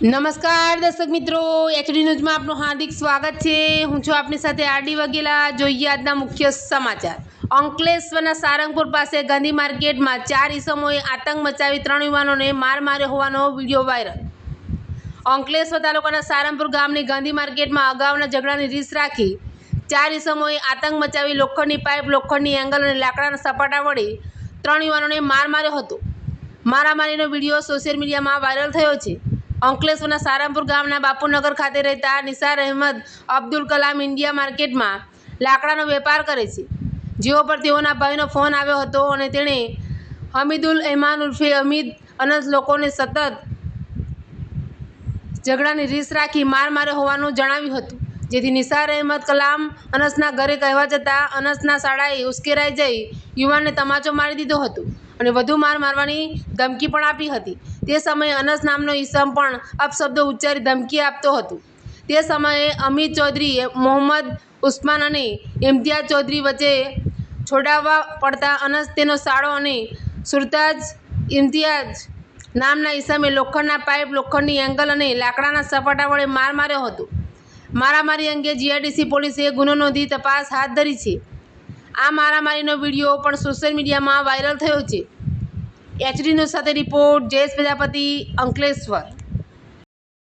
નમસ્કાર દર્શક મિત્રો, એચડી ન્યૂઝમાં આપનું હાર્દિક સ્વાગત છે। હું છું આપની સાથે આરડી વાઘેલા। જોઈએ આજના મુખ્ય સમાચાર। અંકલેશ્વરના સારંગપુર પાસે ગાંધી માર્કેટમાં 4 ઈસમોએ આતંક મચાવી 3 યુવાનોને માર માર્યો હોવાનો વિડીયો વાયરલ। અંકલેશ્વર તાલુકાના સારંગપુર ગામની ગાંધી માર્કેટમાં અગાઉના ઝઘડાની રીસ રાખી 4 ઈસમોએ આતંક મચાવી લોખંડની પાઇપ, લોખંડની એંગલ અને લાકડાના સપાટા વડે 3 યુવાનોને માર માર્યો હતો। મારામારીનો વિડીયો સોશિયલ મીડિયામાં વાયરલ થયો છે। અંકલેશ્વરના સારંગપુર ગામના બાપુનગર ખાતે રહેતા નિસાર અહેમદ અબ્દુલ કલામ ઇન્ડિયા માર્કેટમાં લાકડાનો વેપાર કરે છે, જેઓ પર તેઓના ભાઈનો ફોન આવ્યો હતો અને તેણે હમીદુલ રહેમાન ઉર્ફે હમીદ અનસ લોકોને સતત ઝઘડાની રીસ રાખી માર માર્યો હોવાનું જણાવ્યું હતું, જેથી નિસાર અહેમદ કલામ અનસના ઘરે કહેવા જતાં અનસના શાળાએ ઉશ્કેરાઈ જઈ યુવાનને તમાચો મારી દીધો હતો અને વધુ માર મારવાની ધમકી પણ આપી હતી। તે સમયે અનસ નામનો ઈસમ પણ અપશબ્દો ઉચ્ચારી ધમકી આપતો હતો। તે સમયે અમીર ચૌધરી, મોહમ્મદ ઉસ્માન અને ઇમ્તિયાઝ ચૌધરી વચ્ચે છોડાવવા પડતા અનસ, તેનો સાળો અને સુરતાજ ઇમ્તિયાઝ નામના ઈસમે લોખંડના પાઇપ, લોખંડની એંગલ અને લાકડાના સપાટા વડે માર માર્યો હતો। મારામારી અંગે જીઆઈડીસી પોલીસે ગુનો નોંધી તપાસ હાથ ધરી છે। આ મારામારીનો વિડીયો પણ સોશિયલ મીડિયામાં વાયરલ થયો છે। એચડી ન્યૂઝ સાથે રિપોર્ટ જયેશ પ્રજાપતિ, અંકલેશ્વર।